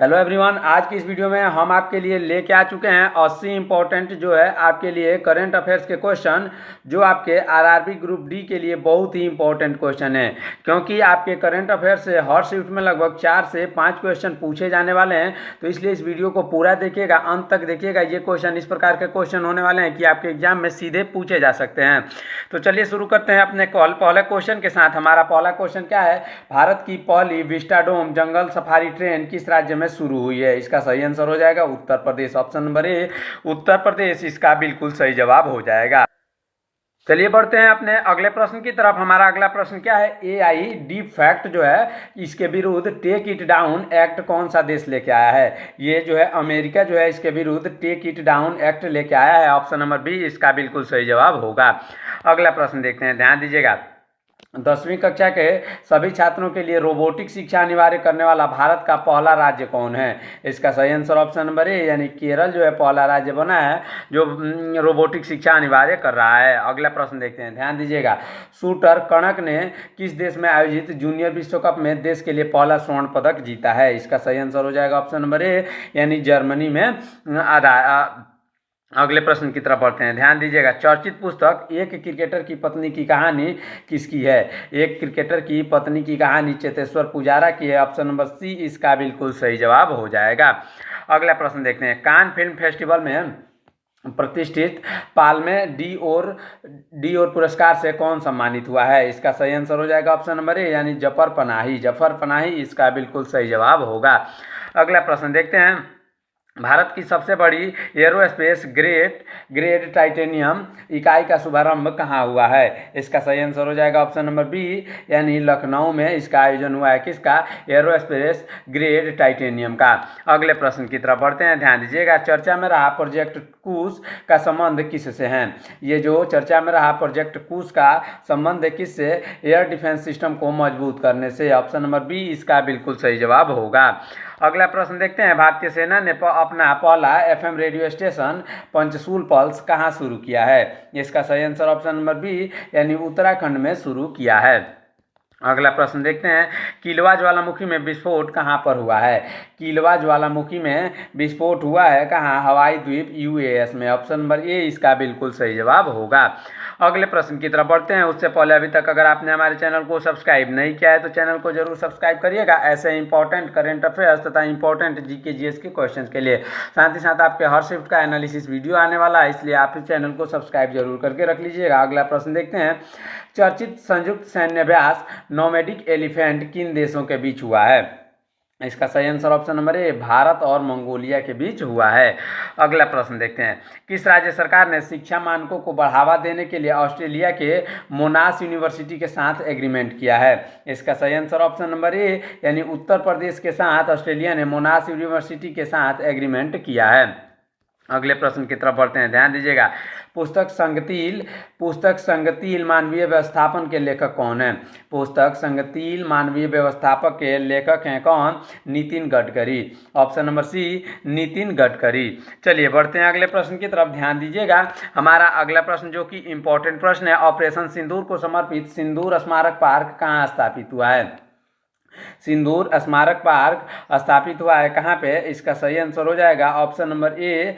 Hello everyone, आज की इस वीडियो में हम आपके लिए लेके आ चुके हैं 80 इंपॉर्टेंट जो है आपके लिए करंट अफेयर्स के क्वेश्चन जो आपके आरआरबी ग्रुप डी के लिए बहुत ही इंपॉर्टेंट क्वेश्चन है। क्योंकि आपके करंट अफेयर्स से हर शिफ्ट में लगभग 4 से 5 क्वेश्चन पूछे जाने वाले हैं, तो इसलिए इस वीडियो को पूरा देखिएगा, अंत तक देखिएगा। ये क्वेश्चन इस प्रकार के क्वेश्चन होने वाले हैं कि आपके एग्जाम में सीधे पूछे जा सकते हैं। तो चलिए शुरू करते हैं अपने पहले क्वेश्चन के साथ। हमारा पहला क्वेश्चन क्या है? भारत की पहली विस्टाडोम जंगल सफारी ट्रेन किस राज्य में शुरू हुई है? इसका सही आंसर हो जाएगा Uttar Pradesh. Option number A Uttar Pradesh इसका बिल्कुल सही जवाब हो जाएगा। चलिए बढ़ते हैं अपने अगले प्रश्न की तरफ। हमारा अगला प्रश्न क्या है? एआई डीप फैक्ट जो है इसके विरुद्ध टेक इट डाउन एक्ट कौन सा देश लेके आया है? ये जो है अमेरिका जो है इसके विरुद्ध टेक इट डाउन एक्ट लेके आया है। ऑप्शन नंबर बी इसका बिल्कुल सही जवाब होगा। अगला प्रश्न देखते हैं, ध्यान दीजिएगा। 10वीं कक्षा के सभी छात्रों के लिए रोबोटिक शिक्षा अनिवार्य करने वाला भारत का पहला राज्य कौन है? इसका सही आंसर ऑप्शन नंबर ए यानी केरल जो है पहला राज्य बना है जो रोबोटिक शिक्षा अनिवार्य कर रहा है। अगला प्रश्न देखते हैं, ध्यान दीजिएगा। शूटर कणक ने किस देश में आयोजित जूनियर विश्व कप में देश के लिए पहला स्वर्ण पदक जीता है? इसका सही आंसर हो जाएगा ऑप्शन नंबर ए यानी जर्मनी में अगले प्रश्न की तरफ बढ़ते हैं, ध्यान दीजिएगा। चर्चित पुस्तक एक क्रिकेटर की पत्नी की कहानी किसकी है? एक क्रिकेटर की पत्नी की कहानी चेतेश्वर पुजारा की है। ऑप्शन नंबर सी इसका बिल्कुल सही जवाब हो जाएगा। अगला प्रश्न देखते हैं, कान फिल्म फेस्टिवल में प्रतिष्ठित पाल्मे डी और पुरस्कार से कौन सम्मानित हुआ है? इसका सही आंसर हो जाएगा ऑप्शन नंबर ए यानी जफर पनाही इसका बिल्कुल सही जवाब होगा। अगला प्रश्न देखते हैं, भारत की सबसे बड़ी एरोस्पेस ग्रेड टाइटेनियम इकाई का शुभारंभ कहाँ हुआ है? इसका सही आंसर हो जाएगा ऑप्शन नंबर बी यानी लखनऊ में इसका आयोजन हुआ है। किसका? एरोस्पेस ग्रेड टाइटेनियम का। अगले प्रश्न की तरफ बढ़ते हैं, ध्यान दीजिएगा। चर्चा में रहा प्रोजेक्ट कुश का संबंध किससे है? ये जो चर्चा में रहा प्रोजेक्ट कुश का संबंध किससे? एयर डिफेंस सिस्टम को मजबूत करने से। ऑप्शन नंबर बी इसका बिल्कुल सही जवाब होगा। अगला प्रश्न देखते हैं, भारतीय सेना ने अपना पहला एफएम रेडियो स्टेशन पंचसूल पल्स कहाँ शुरू किया है? इसका सही आंसर ऑप्शन नंबर बी यानी उत्तराखंड में शुरू किया है। अगला प्रश्न देखते हैं, किलवा ज्वालामुखी में विस्फोट कहाँ पर हुआ है? किलवा ज्वालामुखी में विस्फोट हुआ है कहाँ? हवाई द्वीप यूएस में। ऑप्शन नंबर ए इसका बिल्कुल सही जवाब होगा। अगले प्रश्न की तरफ बढ़ते हैं, उससे पहले अभी तक अगर आपने हमारे चैनल को सब्सक्राइब नहीं किया है तो चैनल को जरूर सब्सक्राइब करिएगा ऐसे इंपॉर्टेंट करेंट अफेयर्स तथा इंपॉर्टेंट जीके जीएस के क्वेश्चन के लिए। साथ ही साथ आपके हर शिफ्ट का एनालिसिस वीडियो आने वाला है, इसलिए आप इस चैनल को सब्सक्राइब जरूर करके रख लीजिएगा। अगला प्रश्न देखते हैं, चर्चित संयुक्त सैन्य अभ्यास नोमैडिक एलिफेंट किन देशों के बीच हुआ है? इसका सही answer option number A Bharat और मंगोलिया के बीच हुआ है। अगला प्रश्न देखते हैं, किस राज्य सरकार ने शिक्षा मानकों को बढ़ावा देने के लिए ऑस्ट्रेलिया के मोनाश यूनिवर्सिटी के साथ एग्रीमेंट किया है? इसका सही आंसर ऑप्शन नंबर ए यानी उत्तर प्रदेश के साथ ऑस्ट्रेलिया ने मोनाश यूनिवर्सिटी के साथ एग्रीमेंट किया है। अगले प्रश्न की तरफ बढ़ते हैं, ध्यान दीजिएगा। पुस्तक संगतिल मानवीय व्यवस्थापन के लेखक कौन है? पुस्तक संगतिल मानवीय व्यवस्थापक के लेखक हैं कौन? Nitin Gadkari. Option number C Nitin Gadkari. चलिए बढ़ते हैं अगले प्रश्न की तरफ, ध्यान दीजिएगा। हमारा अगला प्रश्न जो कि इंपॉर्टेंट प्रश्न है, ऑपरेशन सिंदूर को समर्पित सिंदूर स्मारक पार्क कहाँ स्थापित हुआ है? सिंदूर स्मारक पार्क स्थापित हुआ है कहाँ पे? इसका सही आंसर हो जाएगा ऑप्शन नंबर ए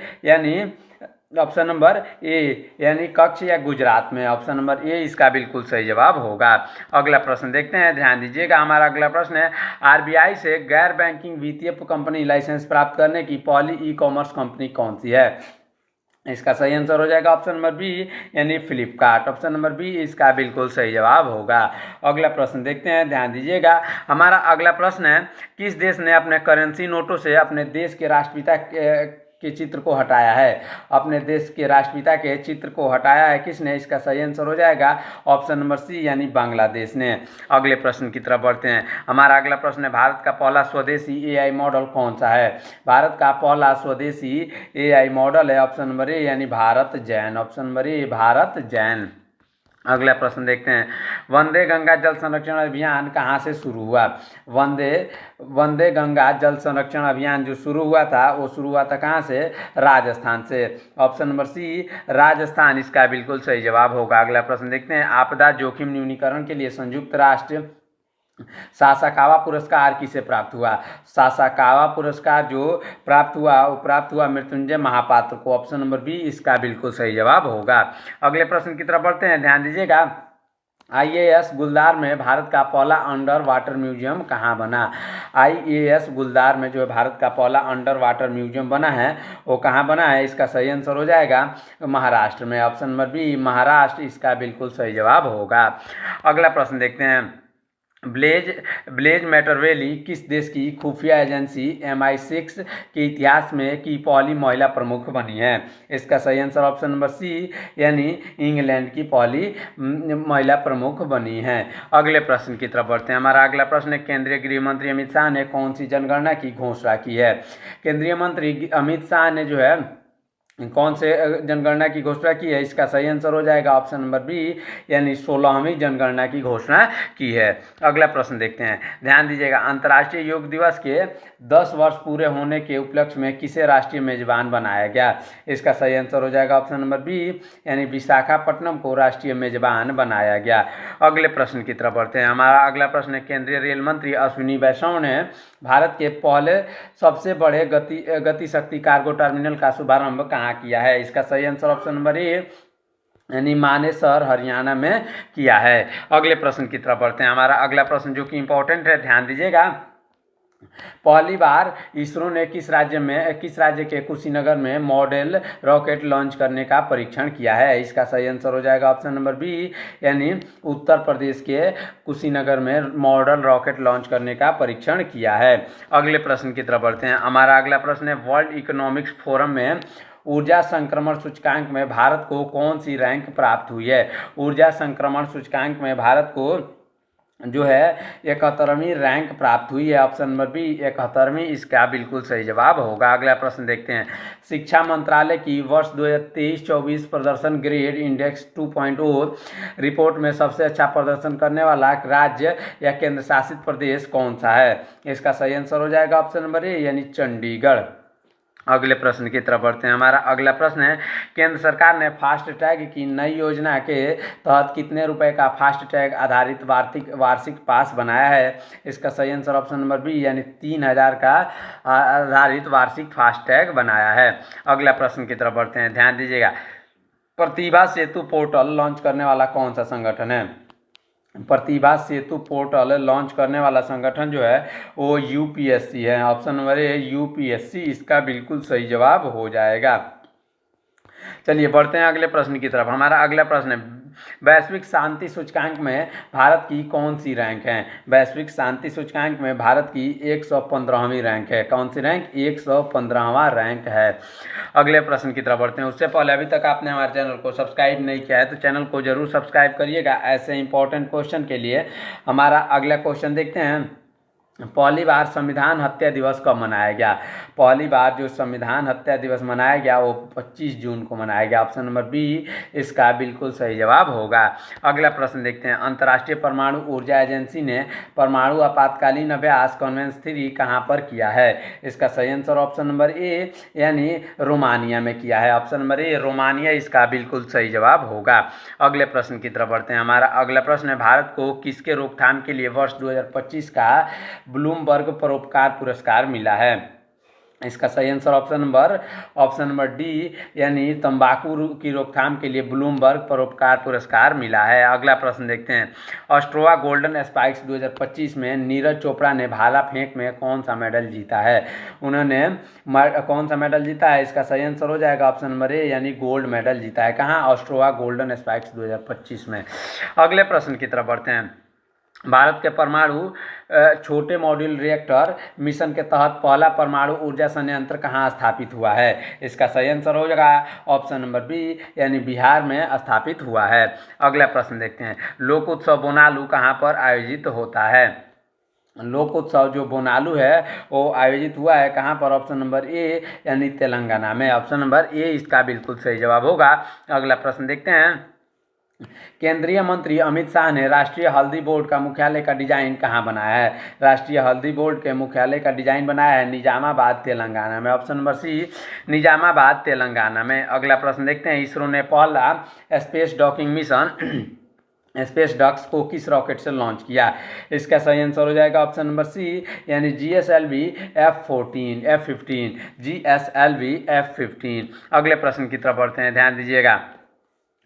यानी कच्छ या गुजरात में। ऑप्शन नंबर ए इसका बिल्कुल सही जवाब होगा। अगला प्रश्न देखते हैं, ध्यान दीजिएगा। हमारा अगला प्रश्न है, आरबीआई से गैर बैंकिंग वित्तीय कंपनी लाइसेंस प्राप्त करने की पहली ई कॉमर्स कंपनी कौन सी है? इसका सही आंसर हो जाएगा ऑप्शन नंबर बी यानी फ्लिपकार्ट। ऑप्शन नंबर बी इसका बिल्कुल सही जवाब होगा। अगला प्रश्न देखते हैं, ध्यान दीजिएगा। हमारा अगला प्रश्न है, किस देश ने अपने करेंसी नोटों से अपने देश के राष्ट्रपिता के चित्र को हटाया है? अपने देश के राष्ट्रपिता के चित्र को हटाया है किसने? इसका सही आंसर हो जाएगा ऑप्शन नंबर सी यानी बांग्लादेश ने। अगले प्रश्न की तरफ बढ़ते हैं। हमारा अगला प्रश्न है, भारत का पहला स्वदेशी एआई मॉडल कौन सा है? भारत का पहला स्वदेशी एआई मॉडल है ऑप्शन नंबर ए यानी Bharat Jain. Option number A Bharat Jain. अगला प्रश्न देखते हैं, वंदे गंगा जल संरक्षण अभियान कहाँ से शुरू हुआ? वंदे गंगा जल संरक्षण अभियान जो शुरू हुआ था वो शुरू हुआ था कहाँ से? राजस्थान से। ऑप्शन नंबर सी राजस्थान इसका बिल्कुल सही जवाब होगा। अगला प्रश्न देखते हैं, आपदा जोखिम न्यूनीकरण के लिए संयुक्त राष्ट्र सासाकावा पुरस्कार किसे प्राप्त हुआ? सासाकावा पुरस्कार जो प्राप्त हुआ वो प्राप्त हुआ मृत्युंजय महापात्र को। ऑप्शन नंबर बी इसका बिल्कुल सही जवाब होगा। अगले प्रश्न की तरफ बढ़ते हैं, ध्यान दीजिएगा। आईएएस गुलदार में भारत का पहला अंडर वाटर म्यूजियम कहाँ बना? आईएएस गुलदार में जो है भारत का पहला अंडर वाटर म्यूजियम बना है वो कहाँ बना है? इसका सही आंसर हो जाएगा महाराष्ट्र में। ऑप्शन नंबर बी महाराष्ट्र इसका बिल्कुल सही जवाब होगा। अगला प्रश्न देखते हैं, ब्लेज मैटरवेली किस देश की खुफिया एजेंसी MI6 के इतिहास में की पहली महिला प्रमुख बनी है? इसका सही आंसर ऑप्शन नंबर सी यानी इंग्लैंड की पहली महिला प्रमुख बनी है। अगले प्रश्न की तरफ बढ़ते हैं। हमारा अगला प्रश्न है, केंद्रीय गृह मंत्री अमित शाह ने कौन सी जनगणना की घोषणा की है? केंद्रीय मंत्री अमित शाह ने जो है कौन से जनगणना की घोषणा की है? इसका सही आंसर हो जाएगा ऑप्शन नंबर बी यानी 16वीं जनगणना की घोषणा की है। अगला प्रश्न देखते हैं, ध्यान दीजिएगा। अंतर्राष्ट्रीय योग दिवस के 10 वर्ष पूरे होने के उपलक्ष्य में किसे राष्ट्रीय मेजबान बनाया गया? इसका सही आंसर हो जाएगा ऑप्शन नंबर बी यानी विशाखापट्टनम को राष्ट्रीय मेजबान बनाया गया। अगले प्रश्न की तरफ बढ़ते हैं। हमारा अगला प्रश्न है, केंद्रीय रेल मंत्री अश्विनी वैष्णव ने भारत के पहले सबसे बड़े गति शक्ति कार्गो टर्मिनल का शुभारंभ कहाँ किया है? इसका सही आंसर ऑप्शन नंबर ए यानी मानेसर हरियाणा में किया है। अगले प्रश्न की तरफ बढ़ते हैं। हमारा अगला प्रश्न जो कि इंपॉर्टेंट है, ध्यान दीजिएगा। पहली बार इसरो ने किस राज्य के कुशीनगर में मॉडल रॉकेट लॉन्च करने का परीक्षण किया है? इसका सही आंसर हो जाएगा ऑप्शन नंबर बी यानी उत्तर प्रदेश के कुशीनगर में मॉडल रॉकेट लॉन्च करने का परीक्षण किया है। अगले प्रश्न की तरफ बढ़ते हैं। हमारा अगला प्रश्न है, वर्ल्ड इकोनॉमिक्स फोरम में ऊर्जा संक्रमण सूचकांक में भारत को कौन सी रैंक प्राप्त हुई है? ऊर्जा संक्रमण सूचकांक में भारत को जो है 71वीं रैंक प्राप्त हुई है। ऑप्शन नंबर बी 71वीं इसका बिल्कुल सही जवाब होगा। अगला प्रश्न देखते हैं, शिक्षा मंत्रालय की वर्ष 2023-24 प्रदर्शन ग्रेड इंडेक्स 2.0 रिपोर्ट में सबसे अच्छा प्रदर्शन करने वाला राज्य या केंद्र शासित प्रदेश कौन सा है? इसका सही आंसर हो जाएगा ऑप्शन नंबर ए यानी चंडीगढ़। अगले प्रश्न की तरफ बढ़ते हैं। हमारा अगला प्रश्न है, केंद्र सरकार ने फास्ट टैग की नई योजना के तहत कितने रुपए का फास्ट टैग आधारित वार्षिक पास बनाया है? इसका सही आंसर ऑप्शन नंबर बी यानी 3000 का आधारित वार्षिक फास्ट टैग बनाया है। अगला प्रश्न की तरफ बढ़ते हैं, ध्यान दीजिएगा। प्रतिभा सेतु पोर्टल लॉन्च करने वाला कौन सा संगठन है? प्रतिभा सेतु पोर्टल लॉन्च करने वाला संगठन जो है वो यूपीएससी है। ऑप्शन नंबर ए यूपीएससी इसका बिल्कुल सही जवाब हो जाएगा। चलिए बढ़ते हैं अगले प्रश्न की तरफ। हमारा अगला प्रश्न है, वैश्विक शांति सूचकांक में भारत की कौन सी रैंक है? वैश्विक शांति सूचकांक में भारत की 115वीं रैंक है। कौन सी रैंक? 115वां रैंक है। अगले प्रश्न की तरफ बढ़ते हैं। उससे पहले अभी तक आपने हमारे चैनल को सब्सक्राइब नहीं किया है तो चैनल को जरूर सब्सक्राइब करिएगा ऐसे इंपॉर्टेंट क्वेश्चन के लिए। हमारा अगला क्वेश्चन देखते हैं, पहली बार संविधान हत्या दिवस कब मनाया गया? पहली बार जो संविधान हत्या दिवस मनाया गया वो 25 जून को मनाया गया। ऑप्शन नंबर बी इसका बिल्कुल सही जवाब होगा। अगला प्रश्न देखते हैं, अंतर्राष्ट्रीय परमाणु ऊर्जा एजेंसी ने परमाणु आपातकालीन अभ्यास कॉन्वेंस 3 कहाँ पर किया है? इसका सही आंसर ऑप्शन नंबर ए यानी रोमानिया में किया है। ऑप्शन नंबर ए रोमानिया इसका बिल्कुल सही जवाब होगा। अगले प्रश्न की तरफ बढ़ते हैं। हमारा अगला प्रश्न है, भारत को किसके रोकथाम के लिए वर्ष 2025 का ब्लूमबर्ग परोपकार पुरस्कार मिला है? इसका सही आंसर ऑप्शन नंबर डी यानी तंबाकू की रोकथाम के लिए ब्लूमबर्ग परोपकार पुरस्कार मिला है। अगला प्रश्न देखते हैं, ऑस्ट्रोवा गोल्डन स्पाइक्स 2025 में नीरज चोपड़ा ने भाला फेंक में कौन सा मेडल जीता है? उन्होंने कौन सा मेडल जीता है? इसका सही आंसर हो जाएगा ऑप्शन नंबर ए यानी गोल्ड मेडल जीता है। कहाँ? ऑस्ट्रोवा गोल्डन स्पाइक्स 2025 में। अगले प्रश्न की तरफ बढ़ते हैं, भारत के परमाणु छोटे मॉड्यूल रिएक्टर मिशन के तहत पहला परमाणु ऊर्जा संयंत्र कहाँ स्थापित हुआ है? इसका सही आंसर हो जाएगा ऑप्शन नंबर बी यानी बिहार में स्थापित हुआ है। अगला प्रश्न देखते हैं, लोक उत्सव बोनालू कहाँ पर आयोजित होता है? लोक उत्सव जो बोनालू है वो आयोजित हुआ है कहाँ पर? ऑप्शन नंबर ए यानी तेलंगाना में। ऑप्शन नंबर ए इसका बिल्कुल सही जवाब होगा। अगला प्रश्न देखते हैं, केंद्रीय मंत्री अमित शाह ने राष्ट्रीय हल्दी बोर्ड का मुख्यालय का डिजाइन कहाँ बनाया है? राष्ट्रीय हल्दी बोर्ड के मुख्यालय का डिजाइन बनाया है निजामाबाद तेलंगाना में। Option number C Nizamabad Telangana में। अगला प्रश्न देखते हैं, इसरो ने पहला space docking mission SpaDeX को किस रॉकेट से लॉन्च किया? इसका सही आंसर हो जाएगा ऑप्शन नंबर सी, यानी GSLV F15। GSLV F15। अगले प्रश्न की तरफ बढ़ते हैं, ध्यान दीजिएगा।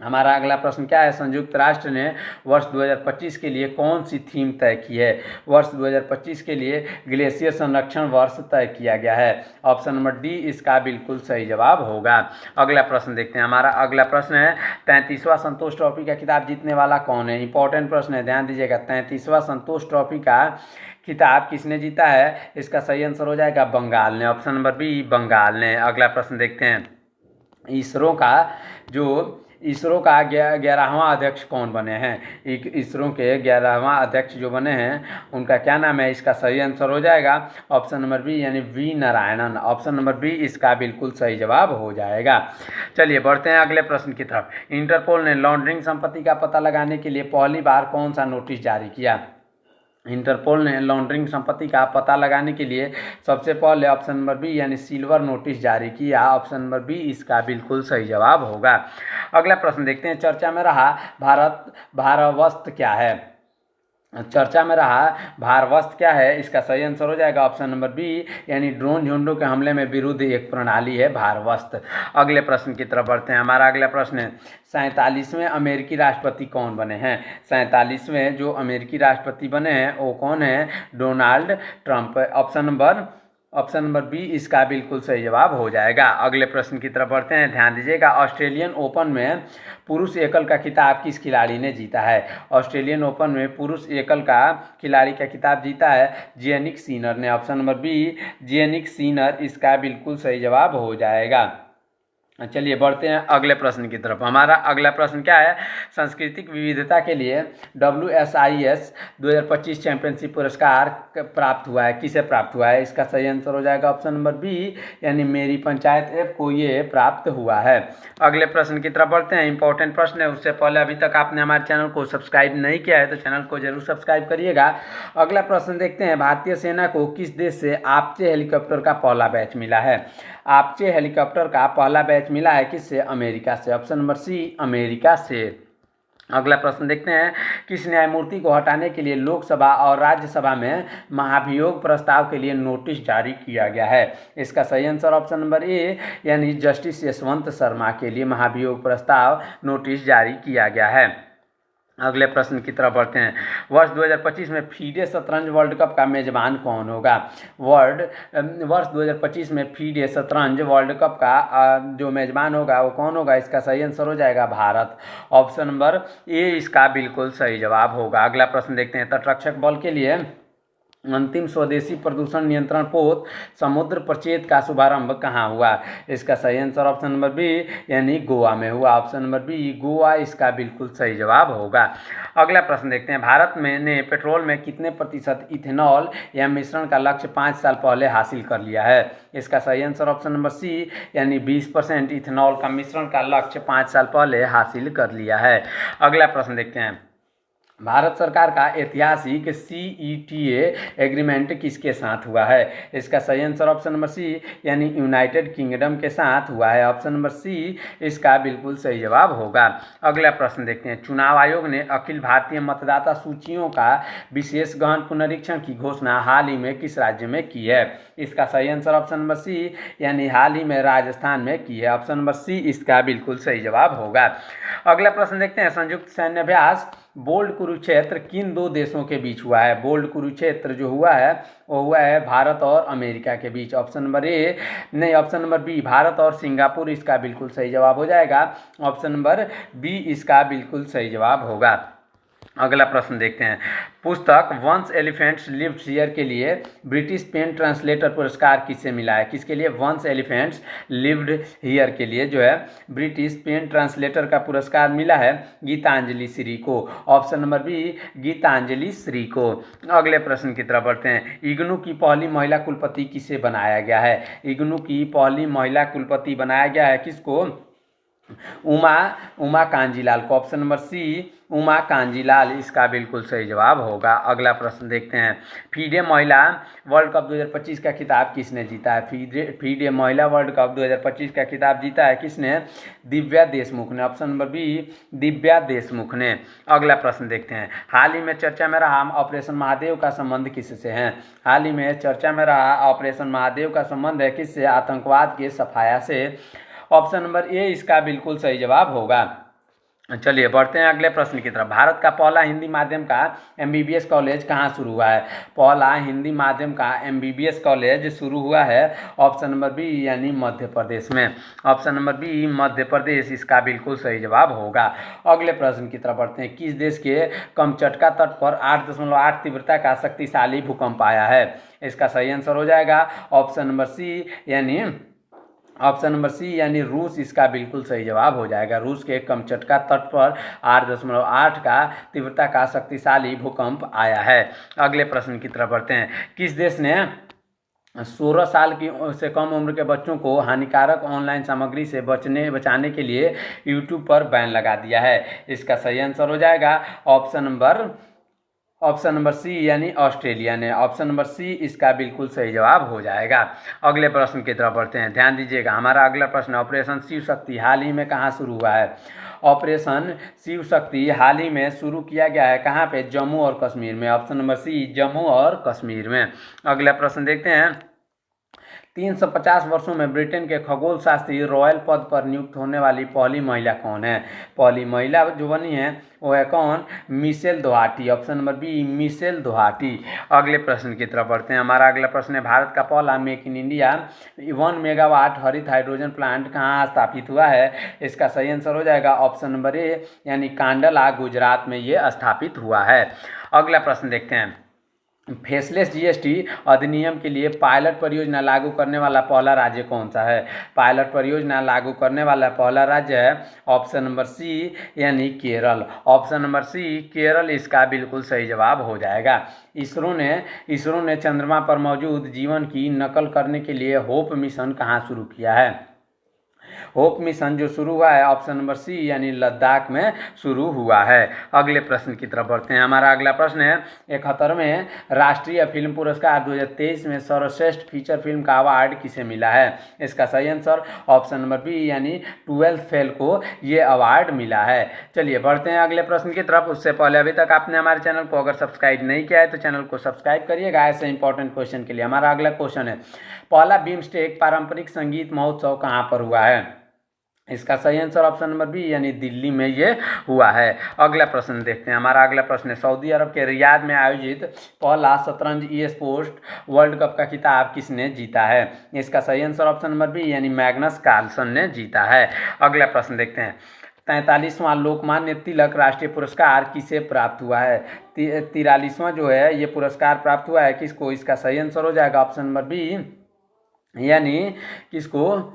हमारा अगला प्रश्न क्या है? संयुक्त राष्ट्र ने वर्ष 2025 के लिए कौन सी थीम तय की है? वर्ष 2025 के लिए ग्लेशियर संरक्षण वर्ष तय किया गया है। ऑप्शन नंबर डी इसका बिल्कुल सही जवाब होगा। अगला प्रश्न देखते हैं। हमारा अगला प्रश्न है 33वां संतोष ट्रॉफी का खिताब जीतने वाला कौन है? इंपॉर्टेंट प्रश्न है, ध्यान दीजिएगा। 33वां संतोष ट्रॉफी का खिताब किसने जीता है? इसका सही आंसर हो जाएगा बंगाल ने। ऑप्शन नंबर बी बंगाल ने। अगला प्रश्न देखते हैं। इसरो का 11वां अध्यक्ष कौन बने हैं? इसरो के 11वां अध्यक्ष जो बने हैं उनका क्या नाम है? इसका सही आंसर हो जाएगा ऑप्शन नंबर बी, यानी V Narayanan. Option number B इसका बिल्कुल सही जवाब हो जाएगा। चलिए बढ़ते हैं अगले प्रश्न की तरफ। इंटरपोल ने लॉन्ड्रिंग संपत्ति का पता लगाने के लिए पहली बार कौन सा नोटिस जारी किया? इंटरपोल ने लॉन्ड्रिंग संपत्ति का पता लगाने के लिए सबसे पहले ऑप्शन नंबर बी, यानी सिल्वर नोटिस जारी किया। ऑप्शन नंबर बी इसका बिल्कुल सही जवाब होगा। अगला प्रश्न देखते हैं। चर्चा में रहा भारवस्त्र क्या है? चर्चा में रहा भारवस्त्र क्या है? इसका सही आंसर हो जाएगा ऑप्शन नंबर बी, यानी ड्रोन झुंडों के हमले में विरुद्ध एक प्रणाली है भारवस्त्र। अगले प्रश्न की तरफ बढ़ते हैं। हमारा अगला प्रश्न है 47वें अमेरिकी राष्ट्रपति कौन बने हैं? 47वें जो अमेरिकी राष्ट्रपति बने हैं वो कौन है? Donald Trump. Option number B इसका बिल्कुल सही जवाब हो जाएगा। अगले प्रश्न की तरफ बढ़ते हैं, ध्यान दीजिएगा। ऑस्ट्रेलियन ओपन में पुरुष एकल का खिताब किस खिलाड़ी ने जीता है? ऑस्ट्रेलियन ओपन में पुरुष एकल का खिलाड़ी का खिताब जीता है जेनिक सीनर ने। ऑप्शन नंबर बी जेनिक सीनर इसका बिल्कुल सही जवाब हो जाएगा। चलिए बढ़ते हैं अगले प्रश्न की तरफ। हमारा अगला प्रश्न क्या है? सांस्कृतिक विविधता के लिए WSIS 2025 चैंपियनशिप पुरस्कार प्राप्त हुआ है, किसे प्राप्त हुआ है? इसका सही आंसर हो जाएगा ऑप्शन नंबर बी, यानी मेरी पंचायत ऐप को ये प्राप्त हुआ है। अगले प्रश्न की तरफ बढ़ते हैं। इंपॉर्टेंट प्रश्न है, उससे पहले अभी तक आपने हमारे चैनल को सब्सक्राइब नहीं किया है तो चैनल को जरूर सब्सक्राइब करिएगा। अगला प्रश्न देखते हैं। भारतीय सेना को किस देश से आपचे हेलीकॉप्टर का पहला बैच मिला है? आपचे हेलीकॉप्टर का पहला बैच मिला है किससे? अमेरिका से। ऑप्शन नंबर सी अमेरिका से। अगला प्रश्न देखते हैं। किस न्यायमूर्ति को हटाने के लिए लोकसभा और राज्यसभा में महाभियोग प्रस्ताव के लिए नोटिस जारी किया गया है? इसका सही आंसर ऑप्शन नंबर ए, यानी जस्टिस यशवंत शर्मा के लिए महाभियोग प्रस्ताव नोटिस जारी किया गया है। अगले प्रश्न की तरफ बढ़ते हैं। वर्ष 2025 में फीडे शतरंज वर्ल्ड कप का मेजबान कौन होगा? वर्ष 2025 में फीडे शतरंज वर्ल्ड कप का जो मेजबान होगा वो कौन होगा? इसका सही आंसर हो जाएगा भारत। ऑप्शन नंबर ए इसका बिल्कुल सही जवाब होगा। अगला प्रश्न देखते हैं। तटरक्षक बल के लिए अंतिम स्वदेशी प्रदूषण नियंत्रण पोत समुद्र प्रचेत का शुभारंभ कहाँ हुआ? इसका सही आंसर ऑप्शन नंबर बी, यानी गोवा में हुआ। ऑप्शन नंबर बी गोवा इसका बिल्कुल सही जवाब होगा। अगला प्रश्न देखते हैं। भारत में ने पेट्रोल में कितने प्रतिशत इथेनॉल या मिश्रण का लक्ष्य 5 साल पहले हासिल कर लिया है? इसका सही आंसर ऑप्शन नंबर सी, यानी 20% इथेनॉल का मिश्रण का लक्ष्य 5 साल पहले हासिल कर लिया है। अगला प्रश्न देखते हैं। भारत सरकार का ऐतिहासिक CETA एग्रीमेंट किसके साथ हुआ है? इसका सही आंसर ऑप्शन नंबर सी, यानी यूनाइटेड किंगडम के साथ हुआ है। ऑप्शन नंबर सी इसका बिल्कुल सही जवाब होगा। अगला प्रश्न देखते हैं। चुनाव आयोग ने अखिल भारतीय मतदाता सूचियों का विशेष गहन पुनरीक्षण की घोषणा हाल ही में किस राज्य में की है? इसका सही आंसर ऑप्शन नंबर सी, यानी हाल ही में राजस्थान में की है। ऑप्शन नंबर सी इसका बिल्कुल सही जवाब होगा। अगला प्रश्न देखते हैं। संयुक्त सैन्य अभ्यास बोल्ड कुरुक्षेत्र किन दो देशों के बीच हुआ है? बोल्ड कुरुक्षेत्र जो हुआ है वो हुआ है भारत और अमेरिका के बीच। ऑप्शन नंबर बी भारत और सिंगापुर इसका बिल्कुल सही जवाब हो जाएगा। ऑप्शन नंबर बी इसका बिल्कुल सही जवाब होगा। अगला प्रश्न देखते हैं। पुस्तक वंस एलिफेंट्स लिव्ड हियर के लिए ब्रिटिश पेन ट्रांसलेटर पुरस्कार किसे मिला है? किसके लिए? वंस एलिफेंट्स लिव्ड हियर के लिए जो है ब्रिटिश पेन ट्रांसलेटर का पुरस्कार मिला है गीतांजलि श्री को। Option number B Geetanjali Shree को। अगले प्रश्न की तरफ बढ़ते हैं। इग्नू की पहली महिला कुलपति किसे बनाया गया है? इग्नू की पहली महिला कुलपति बनाया गया है किसको? उमा उमा कांजीलाल को option number C Uma Kanjilal इसका बिल्कुल सही जवाब होगा। अगला प्रश्न देखते हैं, फीडे महिला वर्ल्ड कप 2025 का खिताब किसने जीता है? फीडे महिला वर्ल्ड कप 2025 का खिताब जीता है किसने? दिव्या देशमुख ने। Option number B Divya Deshmukh ने। अगला प्रश्न देखते हैं, हाल ही में चर्चा में रहा ऑपरेशन महादेव का संबंध किससे है? हाल ही में चर्चा में रहा ऑपरेशन महादेव का संबंध है किससे? आतंकवाद के सफाया से। ऑप्शन नंबर ए इसका बिल्कुल सही जवाब होगा। चलिए बढ़ते हैं अगले प्रश्न की तरफ, भारत का पहला हिंदी माध्यम का एमबीबीएस कॉलेज कहाँ शुरू हुआ है? पहला हिंदी माध्यम का एमबीबीएस कॉलेज शुरू हुआ है ऑप्शन नंबर बी यानी मध्य प्रदेश में। Option number B Madhya Pradesh इसका बिल्कुल सही जवाब होगा। अगले प्रश्न की तरफ बढ़ते हैं, किस देश के कमचटका तट पर 8.8 तीव्रता का शक्तिशाली भूकंप आया है? इसका सही आंसर हो जाएगा ऑप्शन नंबर सी यानी रूस इसका बिल्कुल सही जवाब हो जाएगा। रूस के कमचटका तट पर 8.8 का तीव्रता का शक्तिशाली भूकंप आया है। अगले प्रश्न की तरफ बढ़ते हैं, किस देश ने 16 साल की से कम उम्र के बच्चों को हानिकारक ऑनलाइन सामग्री से बचाने के लिए यूट्यूब पर बैन लगा दिया है? इसका सही आंसर हो जाएगा ऑप्शन नंबर सी यानी ऑस्ट्रेलिया ने। ऑप्शन नंबर सी इसका बिल्कुल सही जवाब हो जाएगा। अगले प्रश्न की तरफ बढ़ते हैं, ध्यान दीजिएगा, हमारा अगला प्रश्न ऑपरेशन शिव शक्ति हाल ही में कहाँ शुरू हुआ है? ऑपरेशन शिव शक्ति हाल ही में शुरू किया गया है कहाँ पे? जम्मू और कश्मीर में। ऑप्शन नंबर सी जम्मू और कश्मीर में। अगला प्रश्न देखते हैं, 350 वर्षों में ब्रिटेन के खगोल शास्त्री रॉयल पद पर नियुक्त होने वाली पहली महिला कौन है? पहली महिला जो बनी है वो है कौन? मिशेल दोहाटी। ऑप्शन नंबर बी मिशेल दोहाटी। अगले प्रश्न की तरफ बढ़ते हैं, हमारा अगला प्रश्न है, भारत का पहला मेक इन इंडिया 1 मेगावाट हरित हाइड्रोजन प्लांट कहाँ स्थापित हुआ है? इसका सही आंसर हो जाएगा ऑप्शन नंबर ए यानी कांडला गुजरात में ये स्थापित हुआ है। अगला प्रश्न देखते हैं, फेसलेस जीएसटी अधिनियम के लिए पायलट परियोजना लागू करने वाला पहला राज्य कौन सा है? पायलट परियोजना लागू करने वाला पहला राज्य है ऑप्शन नंबर सी यानी Kerala. Option number C Kerala इसका बिल्कुल सही जवाब हो जाएगा। इसरो ने चंद्रमा पर मौजूद जीवन की नकल करने के लिए होप मिशन कहाँ शुरू किया है? होप मिशन जो शुरू हुआ है ऑप्शन नंबर सी यानी लद्दाख में शुरू हुआ है। अगले प्रश्न की तरफ बढ़ते हैं, हमारा अगला प्रश्न है, 71वें राष्ट्रीय फिल्म पुरस्कार 2023 में सर्वश्रेष्ठ फीचर फिल्म का अवार्ड किसे मिला है? इसका सही आंसर ऑप्शन नंबर बी यानी 12th फेल को ये अवार्ड मिला है। चलिए बढ़ते हैं अगले प्रश्न की तरफ, उससे पहले अभी तक आपने हमारे चैनल को अगर सब्सक्राइब नहीं किया है तो चैनल को सब्सक्राइब करिएगा ऐसे इंपॉर्टेंट क्वेश्चन के लिए। हमारा अगला क्वेश्चन है, पहला बिम्स्टेक पारंपरिक संगीत महोत्सव कहाँ पर हुआ है? इसका सही आंसर ऑप्शन नंबर बी यानी दिल्ली में ये हुआ है। अगला प्रश्न देखते हैं, हमारा अगला प्रश्न है, सऊदी अरब के रियाद में आयोजित पहला शतरंज ई स्पोर्ट्स वर्ल्ड कप का खिताब किसने जीता है? इसका सही आंसर ऑप्शन नंबर बी यानी मैग्नस कार्लसन ने जीता है। अगला प्रश्न देखते हैं, 43वां लोकमान्य तिलक राष्ट्रीय पुरस्कार किसे प्राप्त हुआ है? 43वां जो है ये पुरस्कार प्राप्त हुआ है किसको? इसका सही आंसर हो जाएगा ऑप्शन नंबर बी यानी किसको?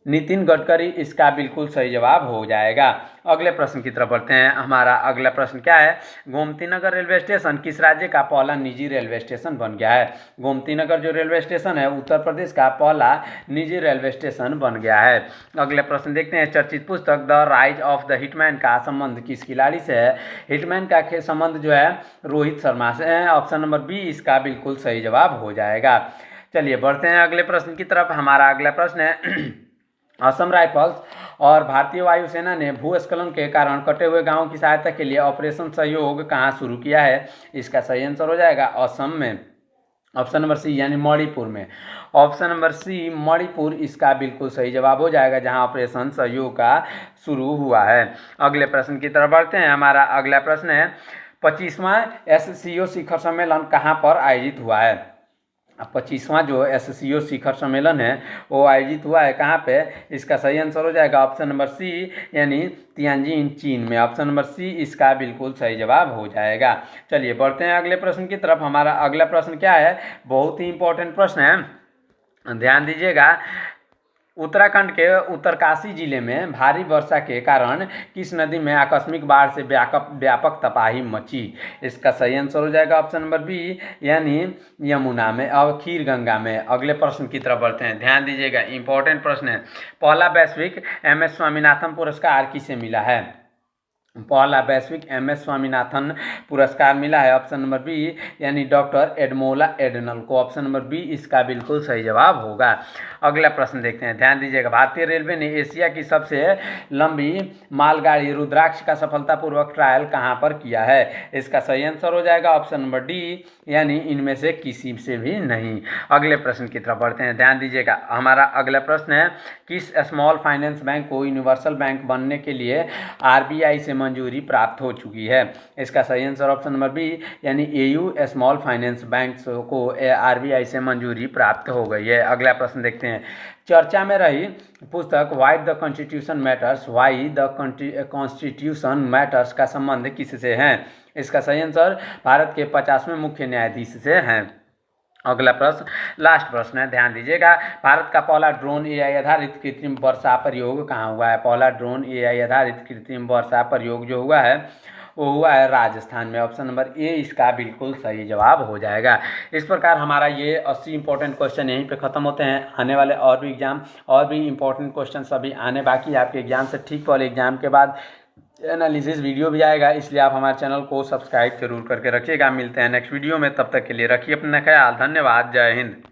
नितिन गडकरी इसका बिल्कुल सही जवाब हो जाएगा। अगले प्रश्न की तरफ बढ़ते हैं, हमारा अगला प्रश्न क्या है, गोमती नगर रेलवे स्टेशन किस राज्य का पहला निजी रेलवे स्टेशन बन गया है? गोमती नगर जो रेलवे स्टेशन है उत्तर प्रदेश का पहला निजी रेलवे स्टेशन बन गया है। अगले प्रश्न देखते हैं, चर्चित पुस्तक the rise of the hitman का संबंध किस खिलाड़ी से है? हिटमैन का संबंध जो है रोहित शर्मा से है। ऑप्शन नंबर बी इसका बिल्कुल सही जवाब हो जाएगा। चलिए बढ़ते हैं अगले प्रश्न की तरफ, हमारा अगला प्रश्न है, असम राइफल्स और भारतीय वायुसेना ने भूस्खलन के कारण कटे हुए गांवों की सहायता के लिए ऑपरेशन सहयोग कहां शुरू किया है? इसका सही आंसर हो जाएगा असम में। ऑप्शन नंबर सी यानी मणिपुर में। ऑप्शन नंबर सी मणिपुर इसका बिल्कुल सही जवाब हो जाएगा जहां ऑपरेशन सहयोग का शुरू हुआ है। अगले प्रश्न की तरफ बढ़ते हैं, हमारा अगला प्रश्न है, 25वां SCO शिखर सम्मेलन कहां पर आयोजित हुआ है? 25वां जो SCO शिखर सम्मेलन है वो आयोजित हुआ है कहाँ पे? इसका सही आंसर हो जाएगा ऑप्शन नंबर सी यानी तियानजिन चीन में। ऑप्शन नंबर सी इसका बिल्कुल सही जवाब हो जाएगा। चलिए बढ़ते हैं अगले प्रश्न की तरफ, हमारा अगला प्रश्न क्या है, बहुत ही इंपॉर्टेंट प्रश्न है, ध्यान दीजिएगा, उत्तराखंड के उत्तरकाशी जिले में भारी वर्षा के कारण किस नदी में आकस्मिक बाढ़ से व्यापक तबाही मची? इसका सही आंसर हो जाएगा ऑप्शन नंबर बी, यानी यमुना में और खीर गंगा में। अगले प्रश्न की तरफ बढ़ते हैं, ध्यान दीजिएगा, इंपॉर्टेंट प्रश्न है। पहला वैश्विक MS स्वामीनाथन पुरस्कार किसे मिला है? पहला वैश्विक MS स्वामीनाथन पुरस्कार मिला है ऑप्शन नंबर बी, यानी डॉक्टर एडमोला एडनल को। ऑप्शन नंबर बी इसका बिल्कुल सही जवाब होगा। अगला प्रश्न देखते हैं, ध्यान दीजिएगा। भारतीय रेलवे ने एशिया की सबसे लंबी मालगाड़ी रुद्राक्ष का सफलतापूर्वक ट्रायल कहां पर किया है? इसका सही आंसर हो जाएगा ऑप्शन नंबर डी, यानी इनमें से किसी से भी नहीं। अगले प्रश्न की तरफ बढ़ते हैं, ध्यान दीजिएगा। हमारा अगला प्रश्न है, किस स्मॉल फाइनेंस बैंक को यूनिवर्सल बैंक बनने के लिए RBI से मंजूरी प्राप्त हो चुकी है? इसका सही आंसर ऑप्शन नंबर बी, यानी AU स्मॉल फाइनेंस बैंक को RBI से मंजूरी प्राप्त हो गई है। अगला प्रश्न देखते हैं, चर्चा में रही पुस्तक व्हाई द कॉन्स्टिट्यूशन मैटर्स का संबंध किससे है? इसका सही आंसर भारत के 50वें मुख्य न्यायाधीश से है। अगला प्रश्न, लास्ट प्रश्न है, ध्यान दीजिएगा। भारत का पहला ड्रोन AI आधारित कृत्रिम वर्षा प्रयोग कहाँ हुआ है? पहला ड्रोन AI आधारित कृत्रिम वर्षा प्रयोग जो हुआ है वो हुआ है राजस्थान में। ऑप्शन नंबर ए इसका बिल्कुल सही जवाब हो जाएगा। इस प्रकार हमारा ये 80 इंपॉर्टेंट क्वेश्चन यहीं पे ख़त्म होते हैं। आने वाले और भी एग्जाम और भी इंपॉर्टेंट क्वेश्चन सभी आने बाकी। आपके एग्जाम से ठीक पहले एग्जाम के बाद एनालिसिस वीडियो भी आएगा, इसलिए आप हमारे चैनल को सब्सक्राइब जरूर करके रखिएगा। मिलते हैं नेक्स्ट वीडियो में, तब तक के लिए रखिए अपना ख्याल। धन्यवाद, जय हिंद।